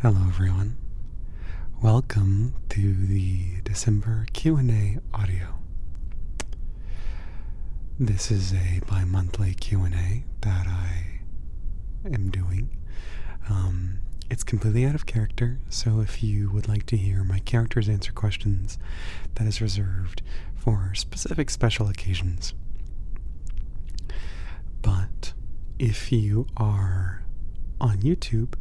Hello everyone. Welcome to the December Q&A audio. This is a bi-monthly Q&A that I am doing. It's completely out of character, so if you would like to hear my characters answer questions, that is reserved for specific special occasions. But if you are on YouTube,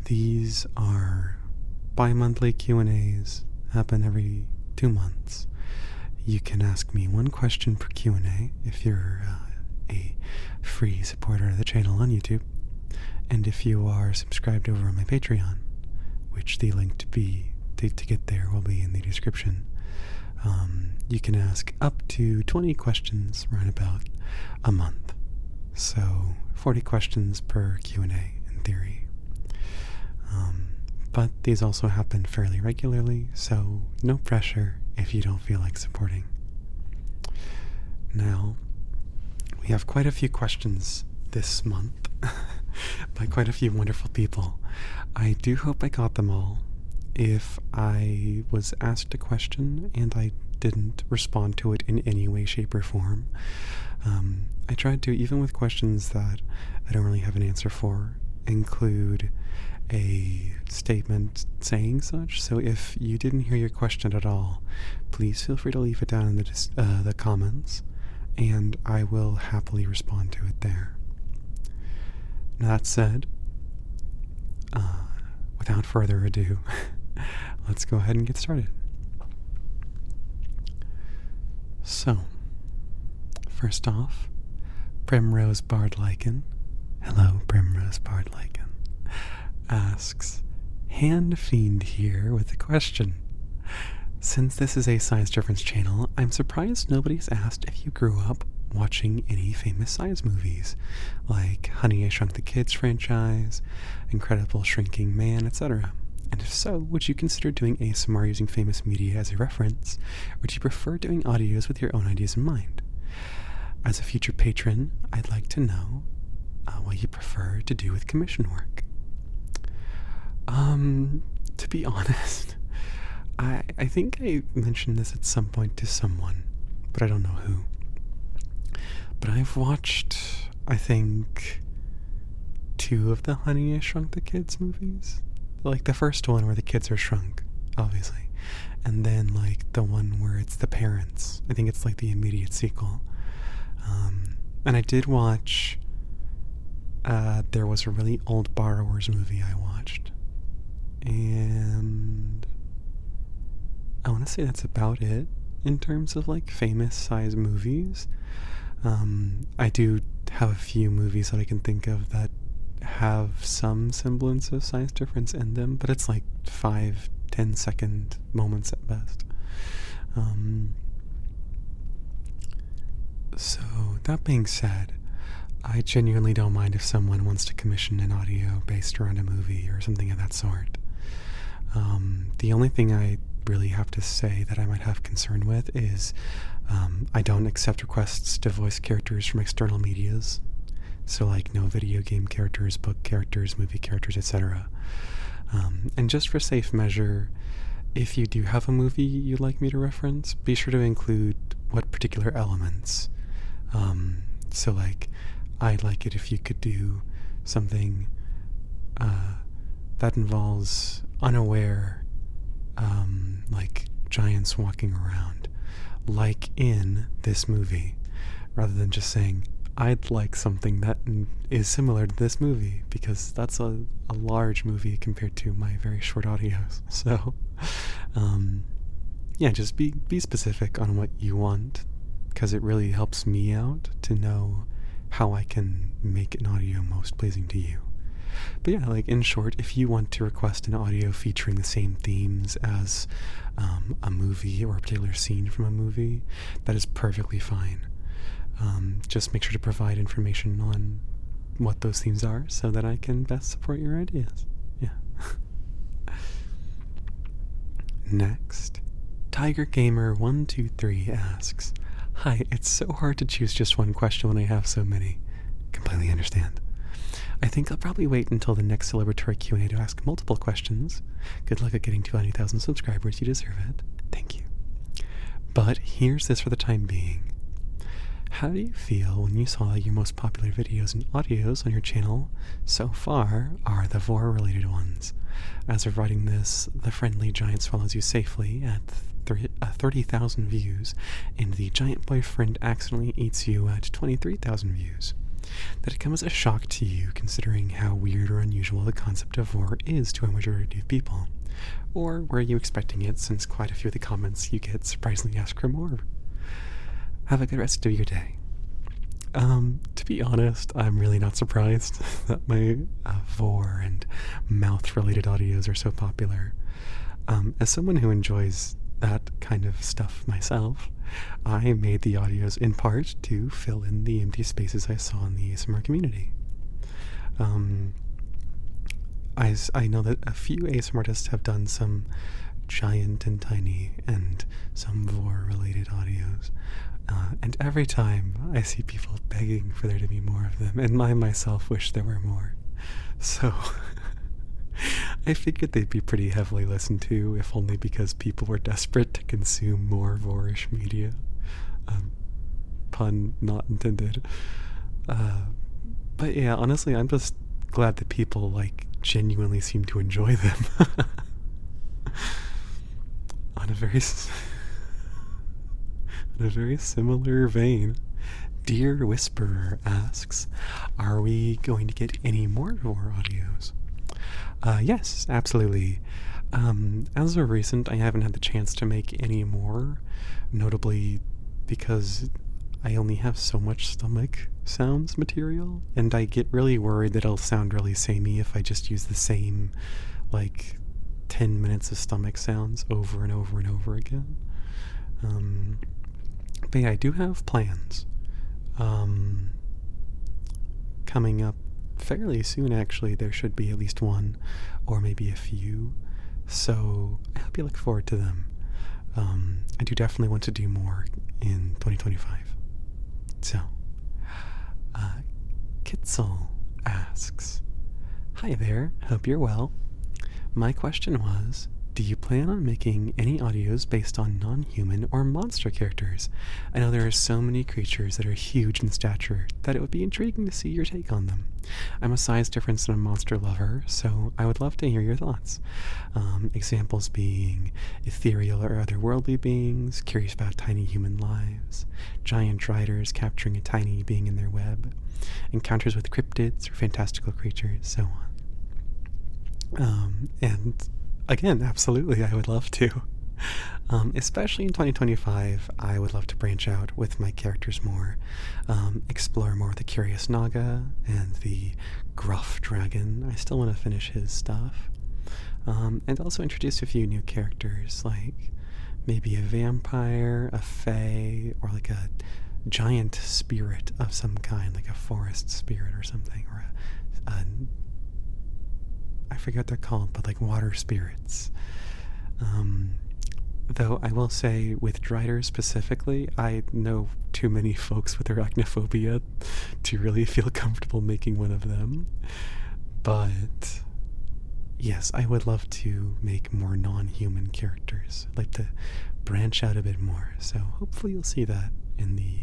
these are bi-monthly Q&As, happen every 2 months. You can ask me one question per Q&A if you're a free supporter of the channel on YouTube. And if you are subscribed over on my Patreon, which the link to get there will be in the description, you can ask up to 20 questions around about a month. So 40 questions per Q&A in theory. But these also happen fairly regularly, so no pressure if you don't feel like supporting. Now, we have quite a few questions this month by quite a few wonderful people. I do hope I got them all. If I was asked a question and I didn't respond to it in any way, shape, or form, I tried to, even with questions that I don't really have an answer for, include a statement saying such. So if you didn't hear your question at all, please feel free to leave it down in the comments, and I will happily respond to it there. Now, that said, without further ado, let's go ahead and get started. So, first off, Primrose Bard Lichen, hello Primrose Bard Lichen, asks, Hand Fiend here with a question. Since this is a science difference channel, I'm surprised nobody's asked if you grew up watching any famous science movies, like Honey, I Shrunk the Kids franchise, Incredible Shrinking Man, etc. And if so, would you consider doing ASMR using famous media as a reference, or would you prefer doing audios with your own ideas in mind? As a future patron, I'd like to know what you prefer to do with commission work. To be honest, I think I mentioned this at some point to someone, but I don't know who. But I've watched, I think, 2 of the Honey, I Shrunk the Kids movies. Like the first one where the kids are shrunk, obviously. And then like the one where it's the parents. I think it's like the immediate sequel. And I did watch, there was a really old Borrowers movie I watched. And I want to say that's about it in terms of like famous size movies. I do have a few movies that I can think of that have some semblance of size difference in them, but it's like 5-10 second moments at best. So that being said, I genuinely don't mind if someone wants to commission an audio based around a movie or something of that sort. The only thing I really have to say that I might have concern with is I don't accept requests to voice characters from external medias. So like no video game characters, book characters, movie characters, etc. And just for safe measure, if you do have a movie you'd like me to reference, be sure to include what particular elements. So like, I'd like it if you could do something that involves unaware, like giants walking around, like in this movie, rather than just saying, I'd like something that is similar to this movie, because that's a large movie compared to my very short audios. So, yeah, just be specific on what you want, because it really helps me out to know how I can make an audio most pleasing to you. But yeah, like in short, if you want to request an audio featuring the same themes as a movie or a particular scene from a movie, that is perfectly fine. Just make sure to provide information on what those themes are so that I can best support your ideas. Yeah. Next, Tiger Gamer 123 asks, Hi, it's so hard to choose just one question when I have so many. Completely understand. I think I'll probably wait until the next celebratory Q&A to ask multiple questions. Good luck at getting to 20,000 subscribers. You deserve it. Thank you. But here's this for the time being. How do you feel when you saw your most popular videos and audios on your channel so far are the vor-related ones? As of writing this, the friendly giant swallows you safely at 30,000 views, and the giant boyfriend accidentally eats you at 23,000 views. That it comes as a shock to you considering how weird or unusual the concept of vor is to a majority of people. Or were you expecting it, since quite a few of the comments you get surprisingly ask for more? Have a good rest of your day. To be honest, I'm really not surprised that my vor and mouth-related audios are so popular. As someone who enjoys that kind of stuff myself, I made the audios in part to fill in the empty spaces I saw in the ASMR community. I know that a few ASMR artists have done some giant and tiny and some vor-related audios. And every time I see people begging for there to be more of them, and I myself wish there were more. So I figured they'd be pretty heavily listened to, if only because people were desperate to consume more vorish media. Pun not intended. But yeah, honestly, I'm just glad that people genuinely seem to enjoy them. On a very similar vein, Dear Whisperer asks, are we going to get any more vor audios? Yes, absolutely. As of recent, I haven't had the chance to make any more, notably because I only have so much stomach sounds material, and I get really worried that it'll sound really samey if I just use the same, 10 minutes of stomach sounds over and over and over again. But yeah, I do have plans. Coming up fairly soon, actually. There should be at least one, or maybe a few. So I hope you look forward to them. I do definitely want to do more in 2025. So, Kitzel asks, hi there, hope you're well. My question was, do you plan on making any audios based on non-human or monster characters? I know there are so many creatures that are huge in stature that it would be intriguing to see your take on them. I'm a size difference and a monster lover, so I would love to hear your thoughts. Examples being ethereal or otherworldly beings, curious about tiny human lives, giant riders capturing a tiny being in their web, encounters with cryptids or fantastical creatures, so on. And again, absolutely, I would love to. Especially in 2025, I would love to branch out with my characters more, explore more of the Curious Naga and the Gruff Dragon. I still want to finish his stuff. And also introduce a few new characters, like maybe a vampire, a fae, or a giant spirit of some kind, like a forest spirit or something, or I forget what they're called, but water spirits. Though I will say, with Driders specifically, I know too many folks with arachnophobia to really feel comfortable making one of them. But yes, I would love to make more non-human characters. I'd like to branch out a bit more. So hopefully you'll see that in the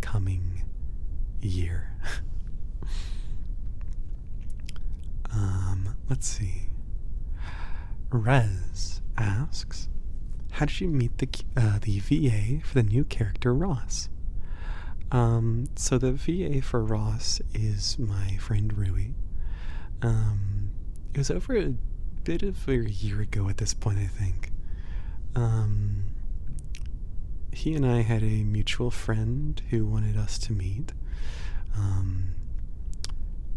coming year. Let's see. Rez asks, how did you meet the VA for the new character Ross? So the VA for Ross is my friend Rui. It was over a bit of a year ago at this point, I think. He and I had a mutual friend who wanted us to meet.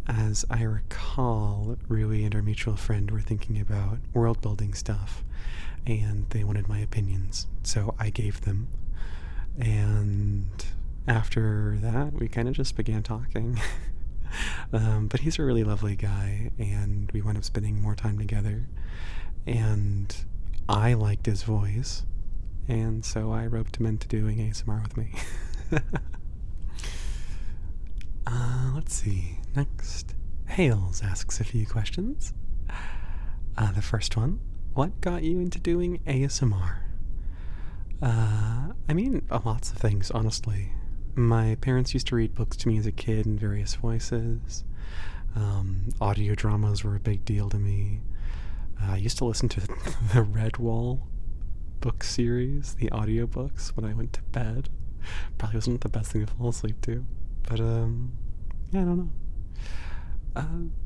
As I recall, Rui and our mutual friend were thinking about world building stuff, and they wanted my opinions, so I gave them. And after that, we kind of just began talking. But he's a really lovely guy, and we wound up spending more time together. And I liked his voice, and so I roped him into doing ASMR with me. Let's see. Next. Hales asks a few questions. The first one, what got you into doing ASMR? Lots of things, honestly. My parents used to read books to me as a kid in various voices. Audio dramas were a big deal to me. I used to listen to the Redwall book series, the audiobooks, when I went to bed. Probably wasn't the best thing to fall asleep to. But, I don't know.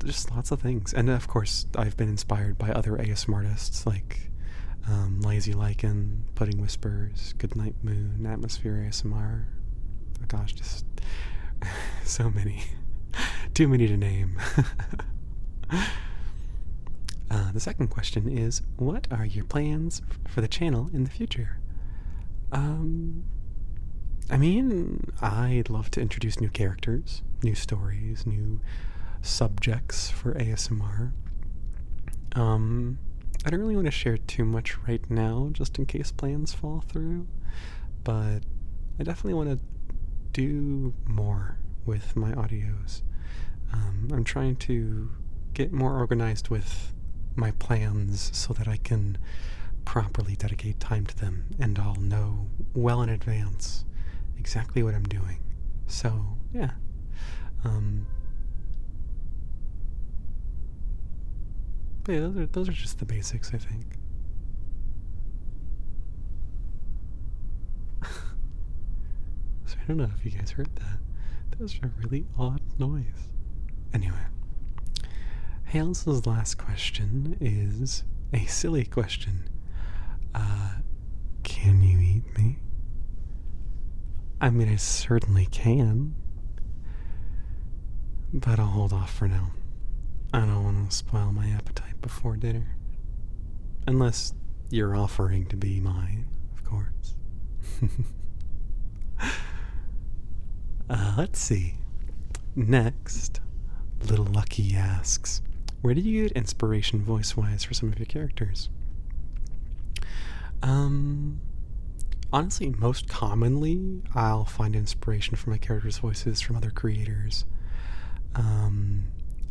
Just lots of things. And of course, I've been inspired by other ASMR artists like Lazy Lichen, Pudding Whispers, Goodnight Moon, Atmosphere ASMR. Oh gosh, just so many. Too many to name. The second question is, what are your plans for the channel in the future? I'd love to introduce new characters, new stories, new subjects for ASMR. I don't really want to share too much right now, just in case plans fall through, but I definitely want to do more with my audios. I'm trying to get more organized with my plans so that I can properly dedicate time to them, and I'll know well in advance exactly what I'm doing. So, yeah. But yeah, those are just the basics, I think. So I don't know if you guys heard that. That was a really odd noise. Anyway, Hales' last question is a silly question. Can you eat me? I certainly can. But I'll hold off for now. I don't want to spoil my appetite before dinner. Unless you're offering to be mine, of course. Let's see. Next, Little Lucky asks, where did you get inspiration voice-wise for some of your characters? Honestly, most commonly, I'll find inspiration for my characters' voices from other creators.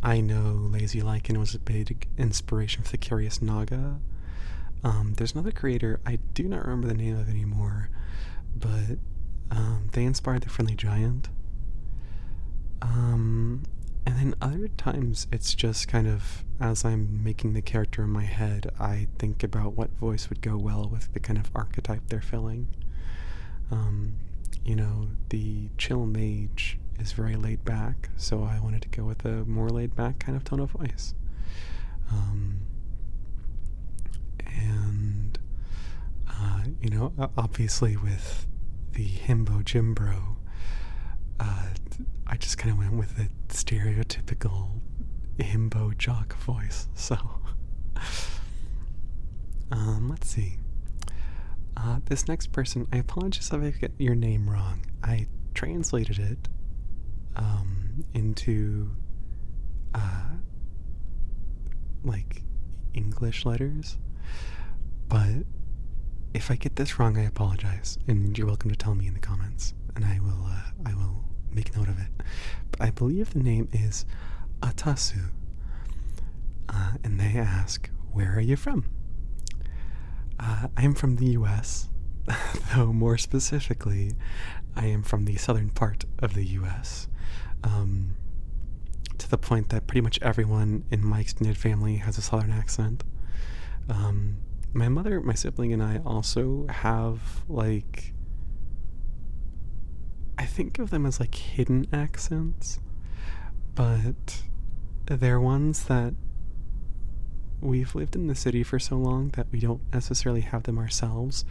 I know Lazy Lichen was a big inspiration for the Curious Naga. There's another creator I do not remember the name of anymore, but they inspired the Friendly Giant. And then other times it's just kind of, as I'm making the character in my head, I think about what voice would go well with the kind of archetype they're filling. The chill mage is very laid back, so I wanted to go with a more laid back kind of tone of voice. Obviously with the Himbo Jimbro, I just kind of went with the stereotypical himbo jock voice. So, let's see. This next person, I apologize if I get your name wrong. I translated it into English letters, but if I get this wrong, I apologize, and you're welcome to tell me in the comments, and I will make note of it. But I believe the name is Atasu, and they ask, where are you from? I'm from the US, though more specifically, I am from the southern part of the US, to the point that pretty much everyone in my extended family has a southern accent. My mother, my sibling, and I also have, I think of them as hidden accents, but they're ones that we've lived in the city for so long that we don't necessarily have them ourselves,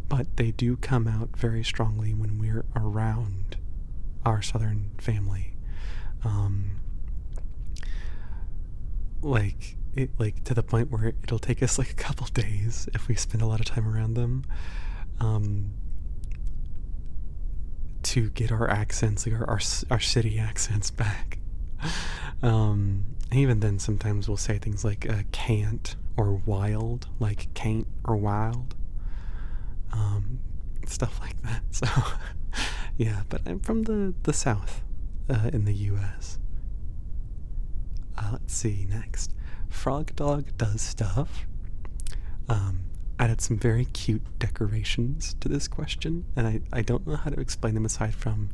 but they do come out very strongly when we're around our southern family. To the point where it'll take us a couple days if we spend a lot of time around them, to get our accents, our city accents back. Even then, sometimes we'll say things like can't or wild, like can't or wild, stuff like that. So, yeah, but I'm from the south in the U.S. Let's see, next. Frog Dog Does Stuff. Added some very cute decorations to this question, and I don't know how to explain them aside from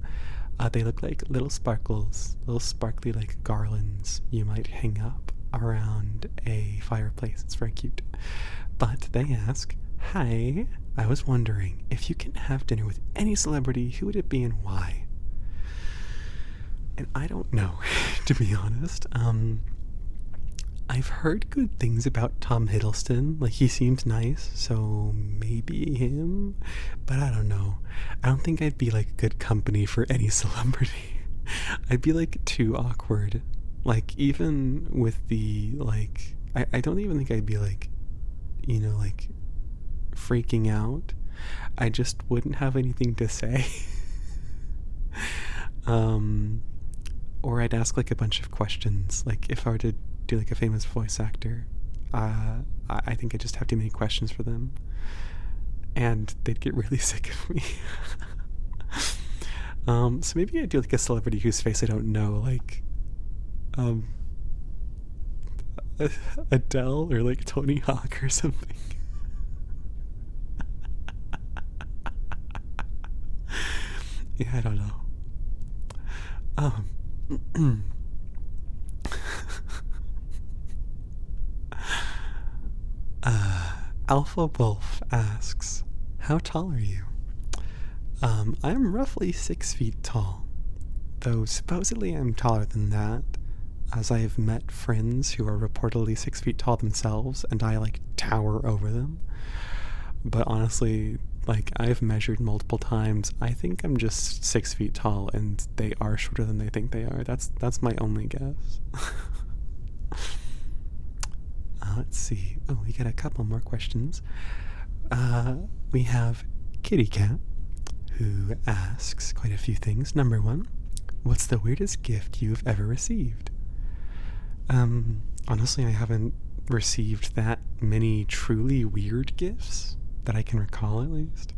they look like little sparkles, little sparkly like garlands you might hang up around a fireplace. It's very cute. But they ask, "Hi, I was wondering if you can have dinner with any celebrity, who would it be and why?" And I don't know, to be honest. I've heard good things about Tom Hiddleston. Like, he seems nice, so maybe him. But I don't know. I don't think I'd be like good company for any celebrity. I'd be like too awkward. Like, even with the like, I don't even think I'd be like, like freaking out. I just wouldn't have anything to say. Or I'd ask like a bunch of questions. Like, if I were to do like a famous voice actor, I think I'd just have too many questions for them, and they'd get really sick of me. So maybe I'd do like a celebrity whose face I don't know, like Adele or like Tony Hawk or something. Yeah, I don't know. Alpha Wolf asks, "How tall are you?" I'm roughly 6 feet tall, though supposedly I'm taller than that, as I have met friends who are reportedly 6 feet tall themselves, and I like tower over them. But honestly, like, I've measured multiple times. I think I'm just 6 feet tall, and they are shorter than they think they are. That's my only guess. Let's see. Oh, we got a couple more questions. We have Kitty Cat, who asks quite a few things. Number 1, what's the weirdest gift you've ever received? Honestly, I haven't received that many truly weird gifts that I can recall, at least.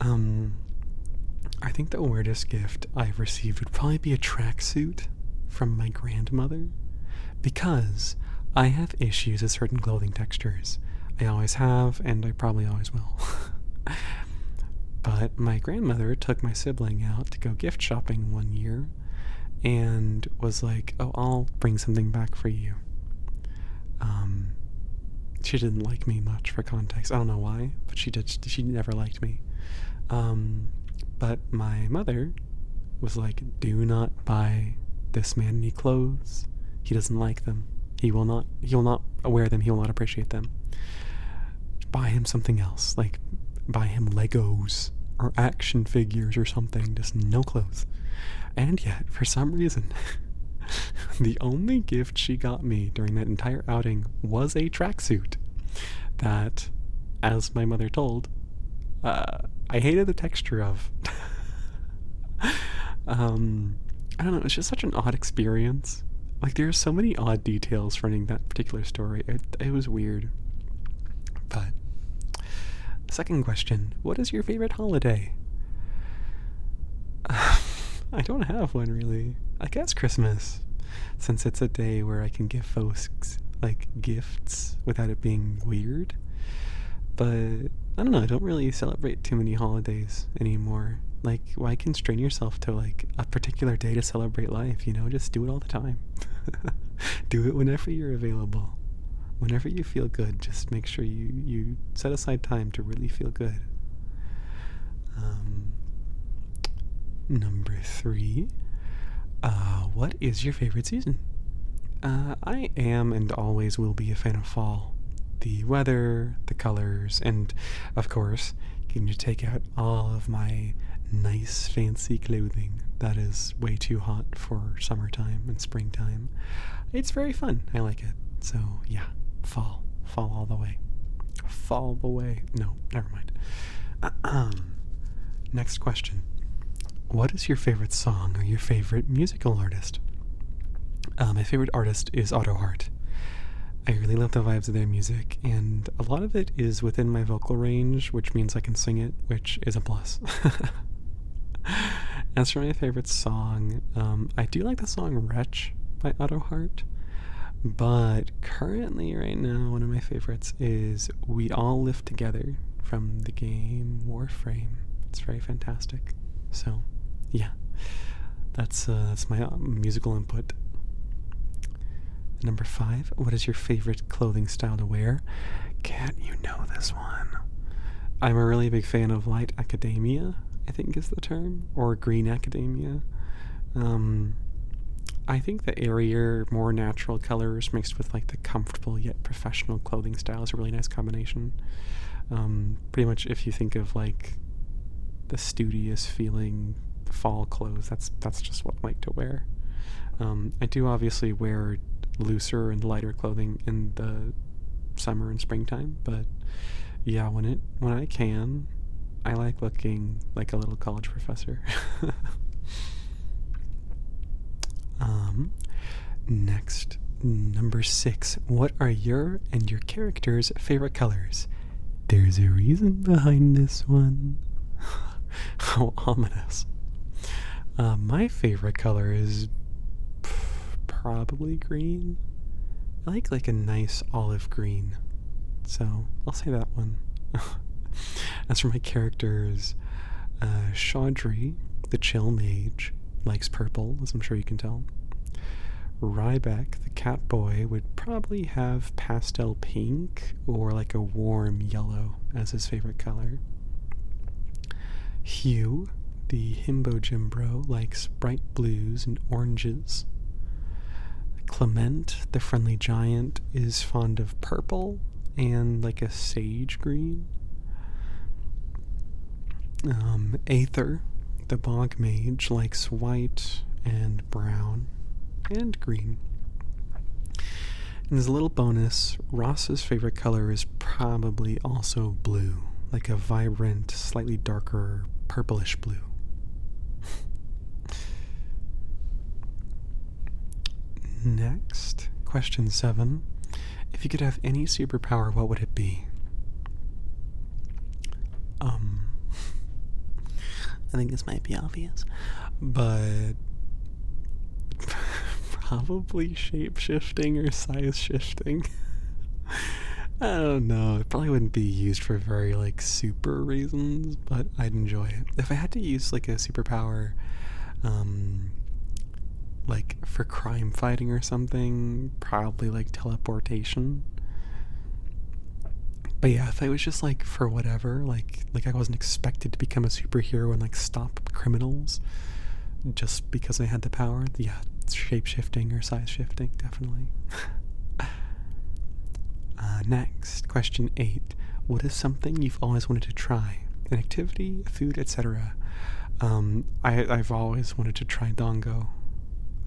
I think the weirdest gift I've received would probably be a tracksuit from my grandmother, because I have issues with certain clothing textures. I always have, and I probably always will. But my grandmother took my sibling out to go gift shopping one year and was like, "Oh, I'll bring something back for you." She didn't like me much, for context. I don't know why, but she did. She never liked me. But my mother was like, "Do not buy this man any clothes. He doesn't like them. He will not wear them. He will not appreciate them. Buy him something else. Like, buy him Legos or action figures or something. Just no clothes." And yet, for some reason, the only gift she got me during that entire outing was a tracksuit that, as my mother told, I hated the texture of. I don't know, it's just such an odd experience. Like, there are so many odd details surrounding that particular story. It was weird. But, second question, what is your favorite holiday? I don't have one, really. I guess Christmas, since it's a day where I can give folks, like, gifts without it being weird. But, I don't know, I don't really celebrate too many holidays anymore. Like, why constrain yourself to, like, a particular day to celebrate life, Just do it all the time. Do it whenever you're available. Whenever you feel good, just make sure you set aside time to really feel good. Number 3, what is your favorite season? I am and always will be a fan of fall. The weather, the colors, and, of course, getting to take out all of my nice, fancy clothing that is way too hot for summertime and springtime. It's very fun. I like it. So, yeah, fall all the way. Fall the way. No, never mind. Next question. What is your favorite song or your favorite musical artist? My favorite artist is Otto Hart. I really love the vibes of their music, and a lot of it is within my vocal range, which means I can sing it, which is a plus. As for my favorite song, I do like the song Wretch by Otto Hart. But currently, right now, one of my favorites is We All Live Together from the game Warframe. It's very fantastic. So, yeah, that's my musical input. Number 5, what is your favorite clothing style to wear? Can't you know this one? I'm a really big fan of light academia, I think is the term, or green academia. I think the airier, more natural colors mixed with like the comfortable yet professional clothing style is a really nice combination. Pretty much if you think of like the studious feeling fall clothes, that's just what I like to wear. I do obviously wear looser and lighter clothing in the summer and springtime, but yeah, when I can, I like looking like a little college professor. Next, number 6. What are your and your character's favorite colors? There's a reason behind this one. How ominous. My favorite color is probably green. I like a nice olive green. So I'll say that one. As for my characters, Chaudry, the chill mage, likes purple, as I'm sure you can tell. Ryback, the cat boy, would probably have pastel pink or like a warm yellow as his favorite color. Hugh, the himbo jimbro, likes bright blues and oranges. Clement, the friendly giant, is fond of purple and like a sage green. Aether, the bog mage, likes white and brown and green. And as a little bonus, Ross's favorite color is probably also blue, like a vibrant, slightly darker purplish blue. Next, question 7. If you could have any superpower, what would it be? I think this might be obvious, but probably shape-shifting or size-shifting. I don't know. It probably wouldn't be used for very, like, super reasons, but I'd enjoy it. If I had to use, like, a superpower, like, for crime fighting or something, probably, like, teleportation. But yeah, if I was just, like, for whatever, like I wasn't expected to become a superhero and, like, stop criminals just because I had the power, yeah, shape-shifting or size-shifting, definitely. Next, question 8. What is something you've always wanted to try? An activity, a food, etc. I've always wanted to try dongo.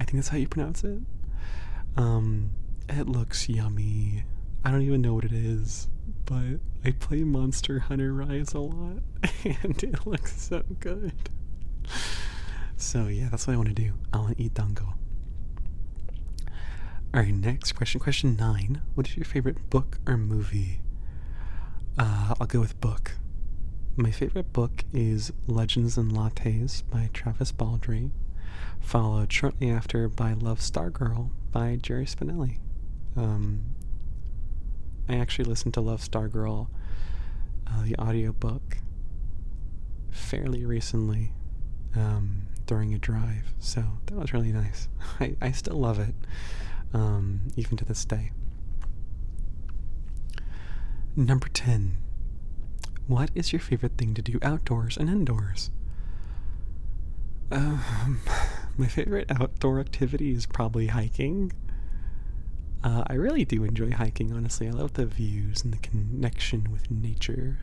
I think that's how you pronounce it. It looks yummy. I don't even know what it is, but I play Monster Hunter Rise a lot, and it looks so good. So yeah, that's what I want to do. I want to eat dango. Alright, next question. Question 9. What is your favorite book or movie? I'll go with book. My favorite book is Legends and Lattes by Travis Baldree, followed shortly after by Love Stargirl by Jerry Spinelli. I actually listened to Love Stargirl, the audiobook, fairly recently, during a drive, so that was really nice. I still love it, even to this day. Number 10. What is your favorite thing to do outdoors and indoors? My favorite outdoor activity is probably hiking. I really do enjoy hiking, honestly. I love the views and the connection with nature.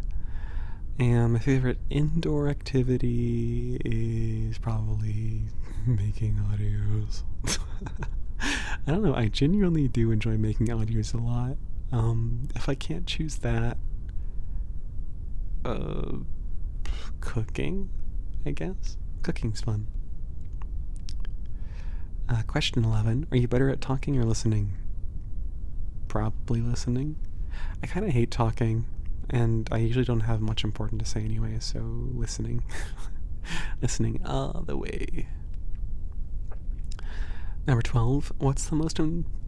And my favorite indoor activity is probably making audios. I don't know, I genuinely do enjoy making audios a lot. If I can't choose that, cooking, I guess. Cooking's fun. Question 11. Are you better at talking or listening? Probably listening. I kind of hate talking, and I usually don't have much important to say anyway, so listening. Listening all the way. Number 12. What's the most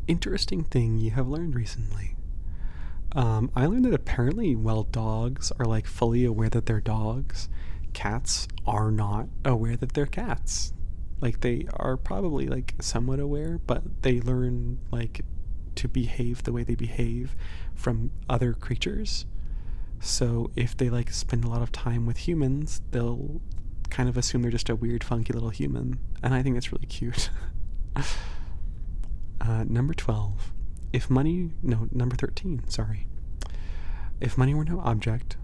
interesting thing you have learned recently? I learned that apparently, while dogs are like fully aware that they're dogs, cats are not aware that they're cats. Like they are probably like somewhat aware, but they learn like to behave the way they behave from other creatures. So if they like spend a lot of time with humans, they'll kind of assume they're just a weird, funky little human, and I think that's really cute. Number 12. Number 13, sorry. If money were no object,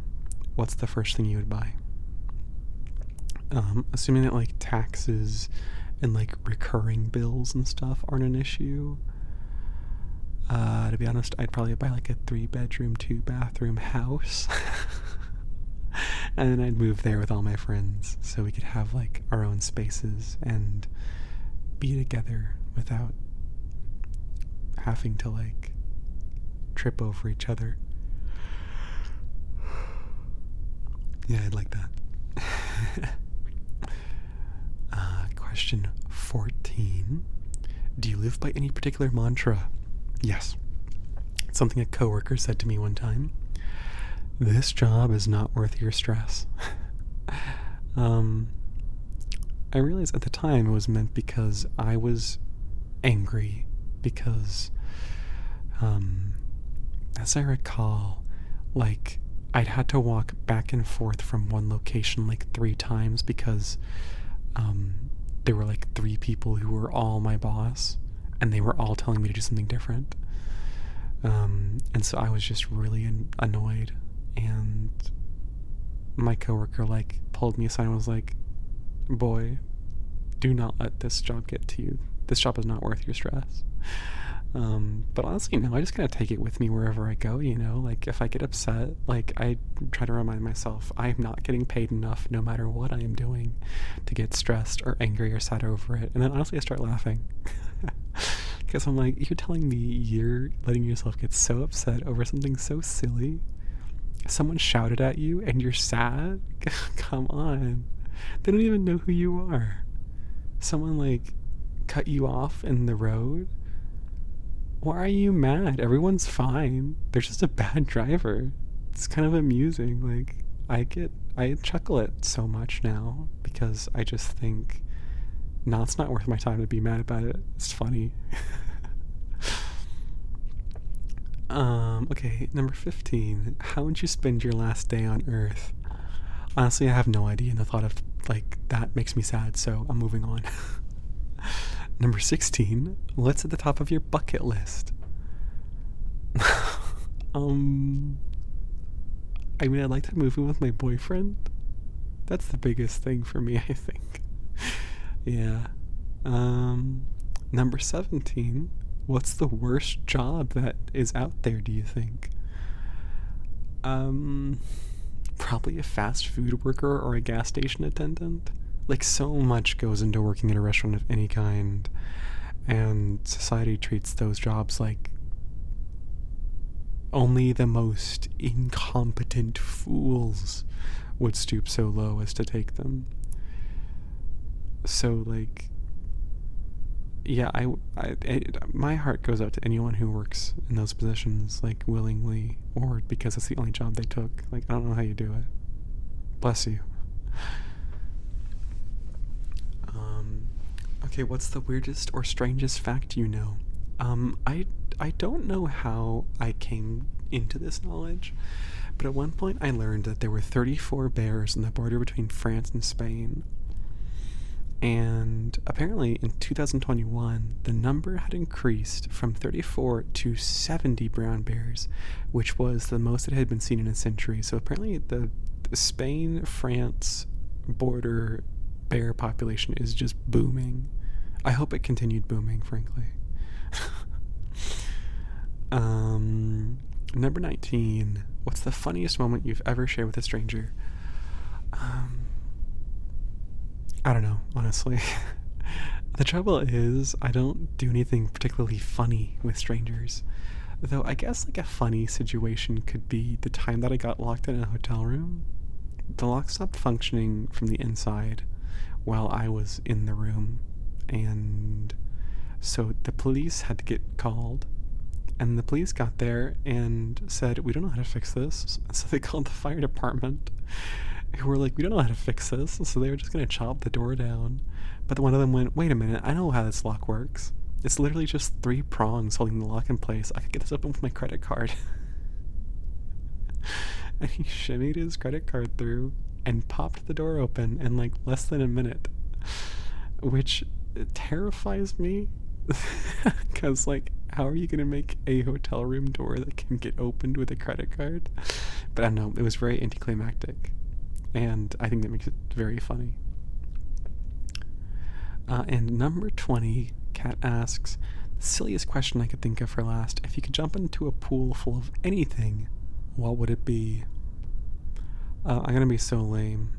what's the first thing you would buy? Assuming that like taxes and like recurring bills and stuff aren't an issue. To be honest, I'd probably buy like a 3-bedroom, 2-bathroom house. And then I'd move there with all my friends so we could have like our own spaces and be together without having to like trip over each other. Yeah, I'd like that. Question 14. Do you live by any particular mantra? Yes. It's something a coworker said to me one time. This job is not worth your stress. I realized at the time it was meant because I was angry because, as I recall, like, I'd had to walk back and forth from one location like 3 times because, there were like 3 people who were all my boss, and they were all telling me to do something different. And so I was just really annoyed, and my coworker like pulled me aside and was like, boy, do not let this job get to you. This job is not worth your stress. But honestly, no, I just kind of take it with me wherever I go, you know? Like, if I get upset, like, I try to remind myself I'm not getting paid enough no matter what I am doing to get stressed or angry or sad over it. And then honestly, I start laughing. Because I'm like, you're telling me you're letting yourself get so upset over something so silly? Someone shouted at you and you're sad? Come on. They don't even know who you are. Someone, like, cut you off in the road? Why are you mad? Everyone's fine. They're just a bad driver. It's kind of amusing. Like, I chuckle at so much now because I just think, no, it's not worth my time to be mad about it. It's funny. Okay, number 15. How would you spend your last day on Earth? Honestly, I have no idea, and the thought of, like, that makes me sad, so I'm moving on. Number 16. What's at the top of your bucket list? I mean, I'd like to move in with my boyfriend. That's the biggest thing for me, I think. Yeah. Number 17. What's the worst job that is out there, do you think? Probably a fast food worker or a gas station attendant. Like, so much goes into working at a restaurant of any kind, and society treats those jobs like only the most incompetent fools would stoop so low as to take them. So, like, yeah, my heart goes out to anyone who works in those positions, like, willingly, or because it's the only job they took. Like, I don't know how you do it. Bless you. Okay, what's the weirdest or strangest fact you know? I don't know how I came into this knowledge, but at one point I learned that there were 34 bears on the border between France and Spain. And apparently in 2021, the number had increased from 34 to 70 brown bears, which was the most that had been seen in a century. So apparently the Spain-France border bear population is just booming. I hope it continued booming, frankly. Number 19. What's the funniest moment you've ever shared with a stranger? I don't know, honestly. The trouble is, I don't do anything particularly funny with strangers. Though I guess like a funny situation could be the time that I got locked in a hotel room. The lock stopped functioning from the inside while I was in the room, and So the police had to get called, and the police got there and said, we don't know how to fix this. So they called the fire department, who were like, we don't know how to fix this. So they were just going to chop the door down. But one of them went, wait a minute, I know how this lock works. It's literally just 3 prongs holding the lock in place. I could get this open with my credit card. And he shimmied his credit card through and popped the door open in like less than a minute, which terrifies me. Because, like, how are you going to make a hotel room door that can get opened with a credit card? But I don't know, it was very anticlimactic, and I think that makes it very funny. And number 20, Kat asks, the silliest question I could think of for last: if you could jump into a pool full of anything, what would it be? I'm going to be so lame.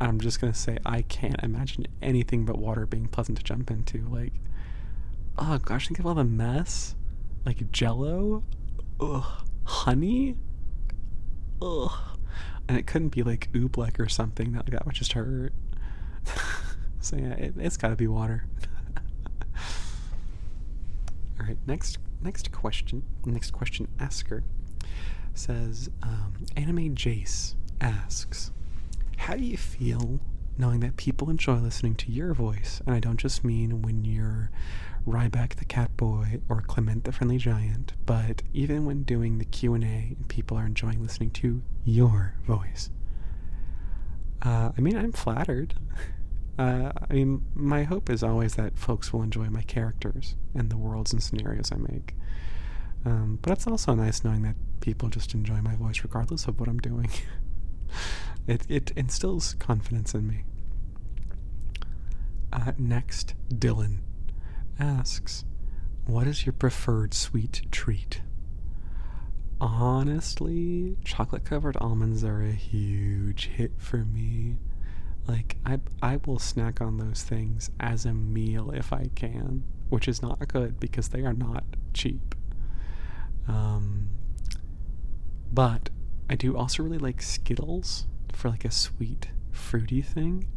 I'm just going to say I can't imagine anything but water being pleasant to jump into. Like, oh gosh, think of all the mess. Like Jello? Ugh. Honey? Ugh. And it couldn't be like oobleck or something. That would just hurt. So yeah, it's gotta be water. Alright, next question. Next question asker says, Anime Jace asks, how do you feel knowing that people enjoy listening to your voice? And I don't just mean when you're Ryback the Catboy or Clement the Friendly Giant, but even when doing the Q&A and people are enjoying listening to your voice. I mean, I'm flattered. I mean, my hope is always that folks will enjoy my characters and the worlds and scenarios I make. But it's also nice knowing that people just enjoy my voice regardless of what I'm doing. It instills confidence in me. Next, Dylan asks, what is your preferred sweet treat? Honestly, chocolate-covered almonds are a huge hit for me. Like, I will snack on those things as a meal if I can, which is not good because they are not cheap. But I do also really like Skittles for like a sweet, fruity thing.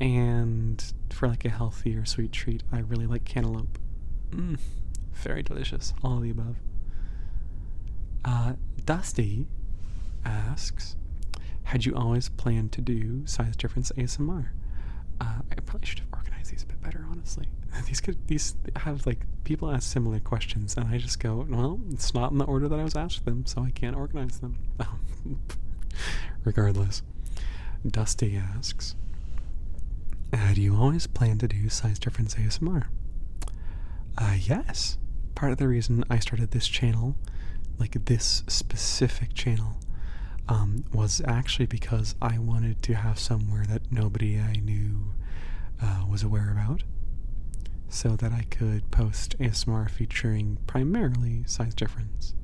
And for like a healthier sweet treat, I really like cantaloupe. Very delicious. All of the above. Dusty asks, had you always planned to do size difference ASMR? I probably should have organized these a bit better, honestly. These have like, people ask similar questions and I just go, well, it's not in the order that I was asked them, so I can't organize them. Regardless, Dusty asks, do you always plan to do size difference ASMR? Yes. Part of the reason I started this channel, like this specific channel, was actually because I wanted to have somewhere that nobody I knew was aware about, so that I could post ASMR featuring primarily size difference.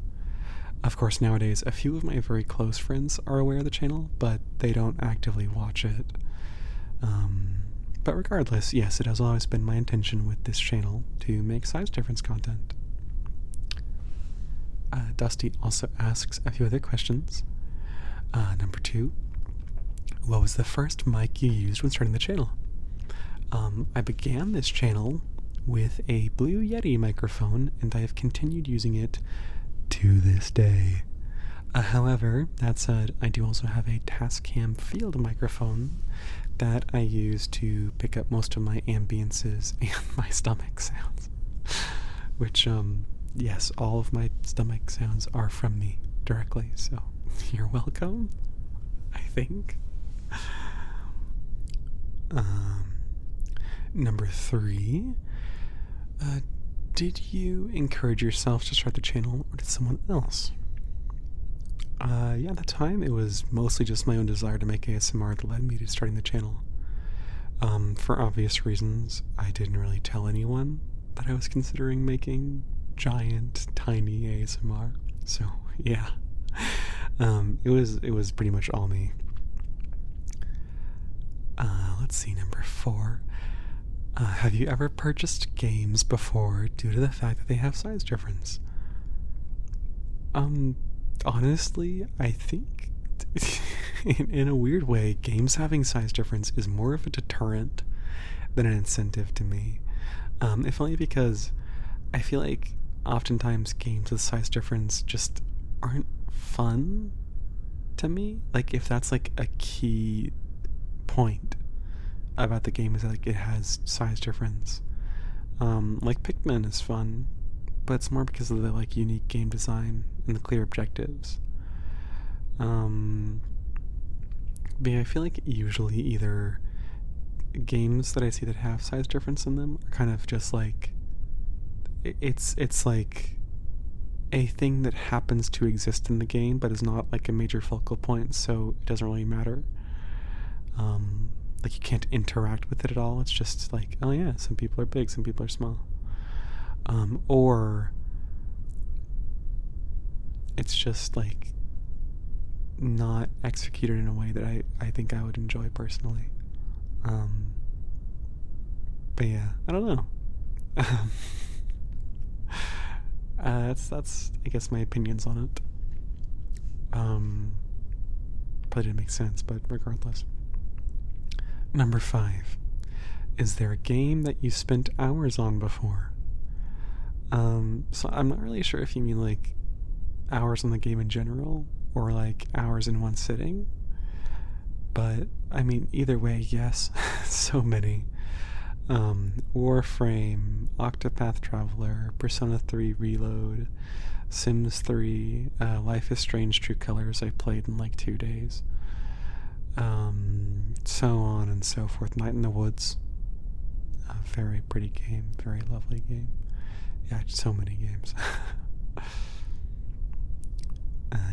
Of course, nowadays, a few of my very close friends are aware of the channel, but they don't actively watch it. But regardless, yes, it has always been my intention with this channel to make size difference content. Dusty also asks a few other questions. Number 2, what was the first mic you used when starting the channel? I began this channel with a Blue Yeti microphone, and I have continued using it to this day. However, that said, I do also have a Tascam field microphone that I use to pick up most of my ambiances and my stomach sounds. Which, yes, all of my stomach sounds are from me directly, so you're welcome, I think. Number 3, did you encourage yourself to start the channel, or did someone else? Yeah, at the time, it was mostly just my own desire to make ASMR that led me to starting the channel. For obvious reasons, I didn't really tell anyone that I was considering making giant, tiny ASMR. So, yeah. It was pretty much all me. Let's see, number 4. Have you ever purchased games before due to the fact that they have size difference? Honestly, I think in a weird way, games having size difference is more of a deterrent than an incentive to me. If only because I feel like oftentimes games with size difference just aren't fun to me. Like, if that's like a key point about the game is that like it has size difference. Like Pikmin is fun, but it's more because of the like unique game design and the clear objectives. But yeah, I feel like usually either games that I see that have size difference in them are kind of just like it's like a thing that happens to exist in the game but is not like a major focal point, so it doesn't really matter. Like you can't interact with it at all. It's just like, oh yeah, some people are big, some people are small. Or it's just like not executed in a way that I think I would enjoy personally. But yeah, I don't know. That's I guess my opinions on it. Probably didn't make sense, but regardless. Number 5. Is there a game that you spent hours on before? So I'm not really sure if you mean like hours on the game in general or like hours in one sitting. But I mean, either way, yes. So many. Warframe, Octopath Traveler, Persona 3 Reload, Sims 3, Life is Strange True Colors I played in like 2 days. So on and so forth. Night in the Woods. A very pretty game, very lovely game. Yeah, so many games.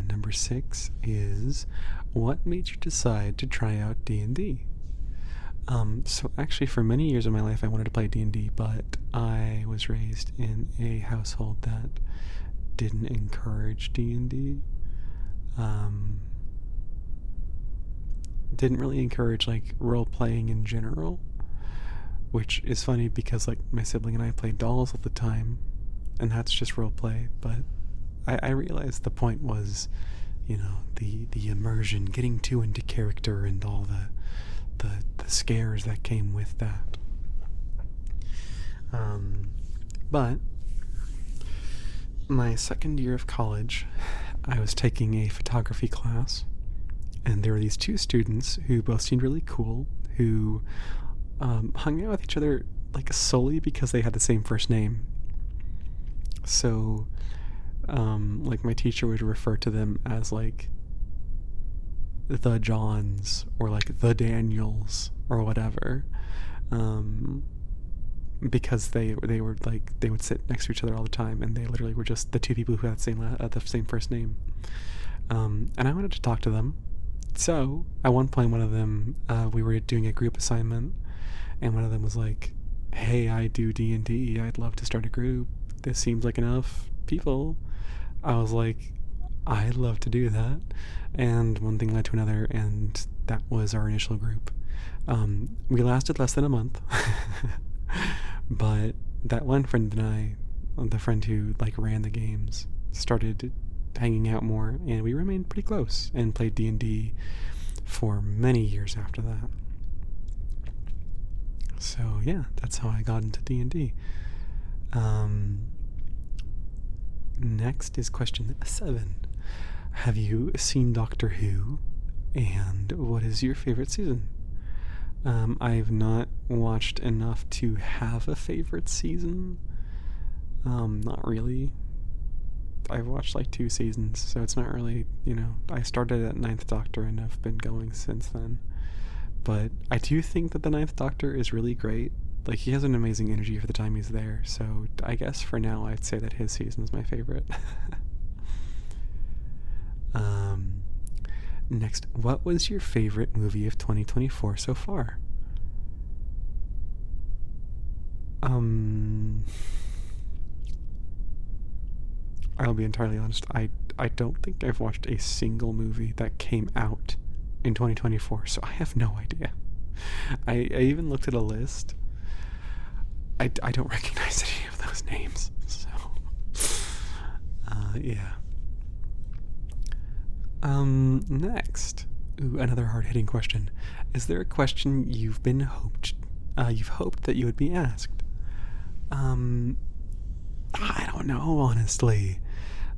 Number 6 is, what made you decide to try out D&D? So actually for many years of my life I wanted to play D&D, but I was raised in a household that didn't encourage D&D. Didn't really encourage like role playing in general, which is funny because like my sibling and I played dolls all the time, and that's just role play. But I realized the point was, you know, the immersion, getting too into character, and all the scares that came with that. But my second year of college, I was taking a photography class, and there were these 2 students who both seemed really cool, who hung out with each other like solely because they had the same first name. So like my teacher would refer to them as like the Johns or like the Daniels or whatever, because they were like, they would sit next to each other all the time, and they literally were just the 2 people who had the same first name. And I wanted to talk to them. So at one point, one of them, we were doing a group assignment, and one of them was like, hey, I do D&D, I'd love to start a group, this seems like enough people. I was like, I'd love to do that. And one thing led to another, and that was our initial group. We lasted less than a month, but that one friend and I, the friend who like ran the games, started hanging out more, and we remained pretty close and played D&D for many years after that. So yeah, that's how I got into D&D. Next is question 7. Have you seen Doctor Who, and what is your favorite season? I've not watched enough to have a favorite season. Not really. I've watched like 2 seasons, so it's not really, you know, I started at 9th Doctor and I've been going since then. But I do think that the 9th Doctor is really great. Like, he has an amazing energy for the time he's there, so I guess for now I'd say that his season is my favorite. Next, what was your favorite movie of 2024 so far? I'll be entirely honest, I don't think I've watched a single movie that came out in 2024, so I have no idea. I even looked at a list. I don't recognize any of those names, so yeah. Next, another hard-hitting question. Is there a question you've hoped that you would be asked? I don't know, honestly.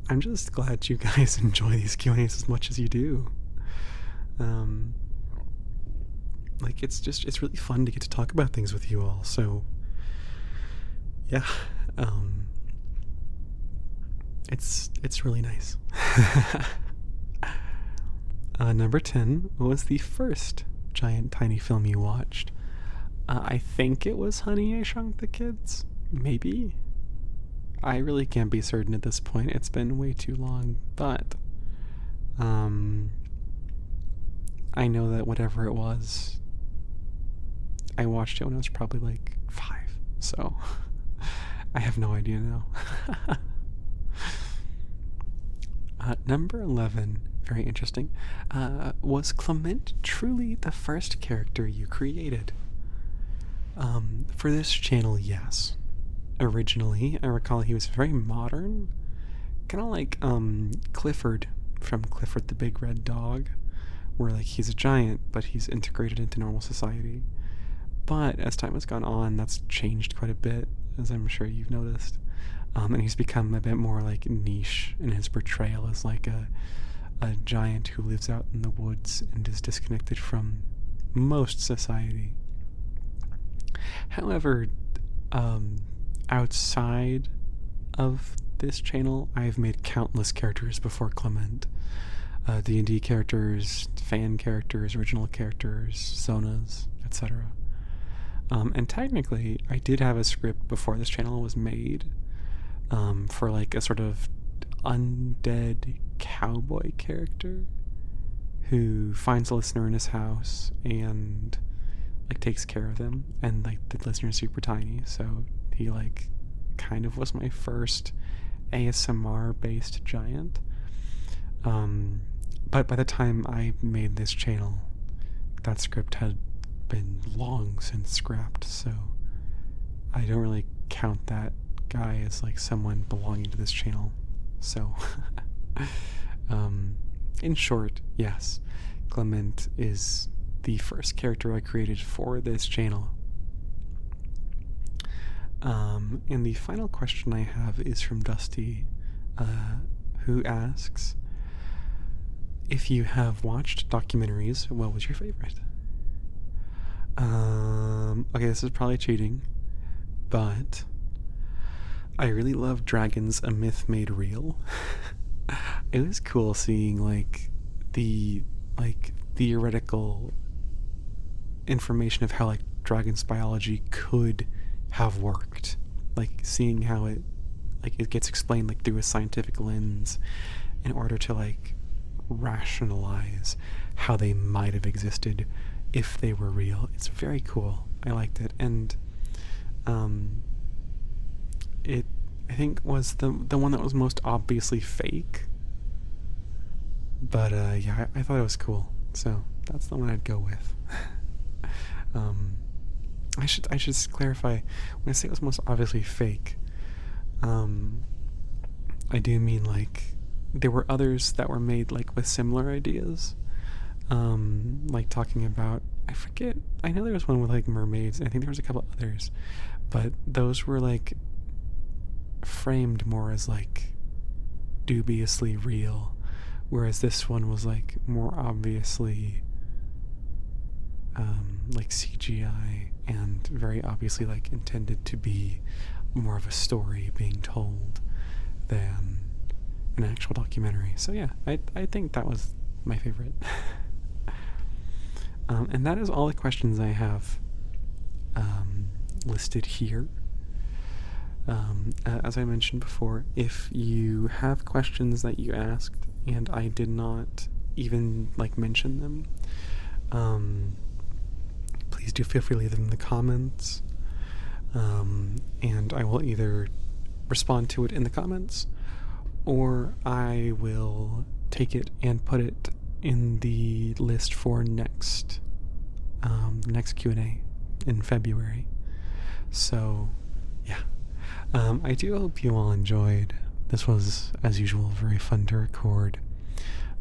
I'm just glad you guys enjoy these Q&As as much as you do. Like, it's really fun to get to talk about things with you all, so yeah, it's really nice. Number 10 was the first giant tiny film you watched. I think it was Honey, I Shrunk the Kids. Maybe. I really can't be certain at this point. It's been way too long, but I know that whatever it was, I watched it when I was probably like 5, so I have no idea now. Number 11, very interesting. Was Clement truly the first character you created? For this channel, yes. Originally, I recall he was very modern, kind of like Clifford from Clifford the Big Red Dog, where like he's a giant, but he's integrated into normal society. But as time has gone on, that's changed quite a bit, as I'm sure you've noticed. And he's become a bit more like niche in his portrayal as like a giant who lives out in the woods and is disconnected from most society. However, outside of this channel, I've made countless characters before Clement. D&D characters, fan characters, original characters, Zonas, etc. And technically, I did have a script before this channel was made for like a sort of undead cowboy character who finds a listener in his house and like takes care of them, and like the listener's super tiny, so he like kind of was my first ASMR based giant. But by the time I made this channel, that script had been long since scrapped, so I don't really count that guy as like someone belonging to this channel. So in short, yes, Clement is the first character I created for this channel. And the final question I have is from Dusty, who asks, if you have watched documentaries, what was your favorite? Okay, this is probably cheating, but I really love Dragons, A Myth Made Real. It was cool seeing like the theoretical information of how like dragons biology could have worked, like seeing how it gets explained like through a scientific lens in order to like rationalize how they might have existed if they were real. It's very cool. I liked it, and it I think was the one that was most obviously fake, but yeah, I thought it was cool, so that's the one I'd go with. I should clarify, when I say it was most obviously fake, I do mean like there were others that were made like with similar ideas, like talking about, I know there was one with like mermaids, and I think there was a couple others, but those were like framed more as like dubiously real, whereas this one was like more obviously like CGI and very obviously like intended to be more of a story being told than an actual documentary. So yeah, I think that was my favorite. And that is all the questions I have listed here. As I mentioned before, if you have questions that you asked and I did not even like mention them, please do feel free to leave them in the comments, and I will either respond to it in the comments, or I will take it and put it in the list for next Q&A in February. So yeah, I do hope you all enjoyed. This was, as usual, very fun to record.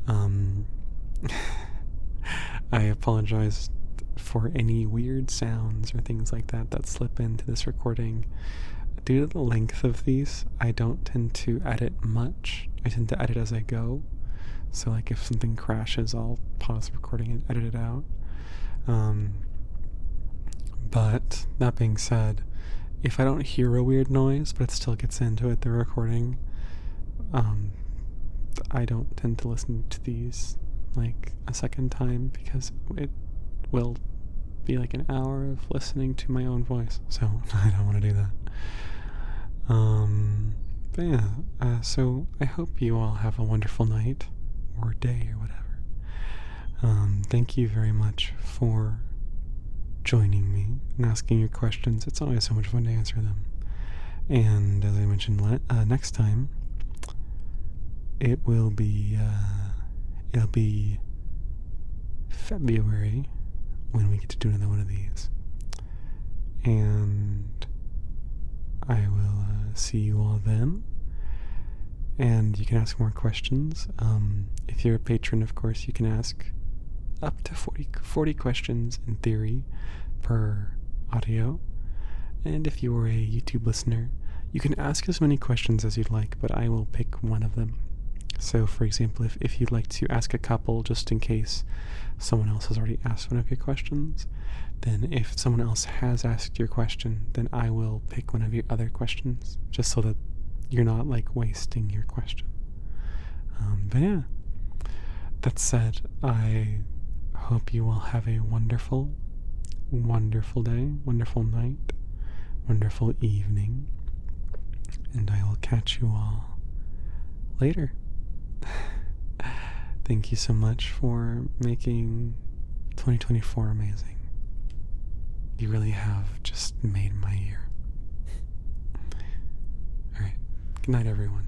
I apologize for any weird sounds or things like that slip into this recording. due to the length of these, I don't tend to edit much. I tend to edit as I go. So like if something crashes, I'll pause the recording and edit it out. But that being said, if I don't hear a weird noise, but it still gets into the recording, I don't tend to listen to these like a second time because it will be like an hour of listening to my own voice. So I don't want to do that. But yeah, so I hope you all have a wonderful night or day or whatever. Thank you very much for joining me and asking your questions. It's always so much fun to answer them. And as I mentioned next time, it'll be February when we get to do another one of these. And I will see you all then. And you can ask more questions. If you're a patron, of course, you can ask up to 40 questions in theory per audio. And if you are a YouTube listener, you can ask as many questions as you'd like, but I will pick one of them. So, for example, if you'd like to ask a couple just in case someone else has already asked one of your questions, then if someone else has asked your question, then I will pick one of your other questions, just so that you're not like wasting your question. But yeah, that said, I hope you all have a wonderful, wonderful day, wonderful night, wonderful evening, and I will catch you all later. Thank you so much for making 2024 amazing. You really have just made my year. Alright, good night everyone.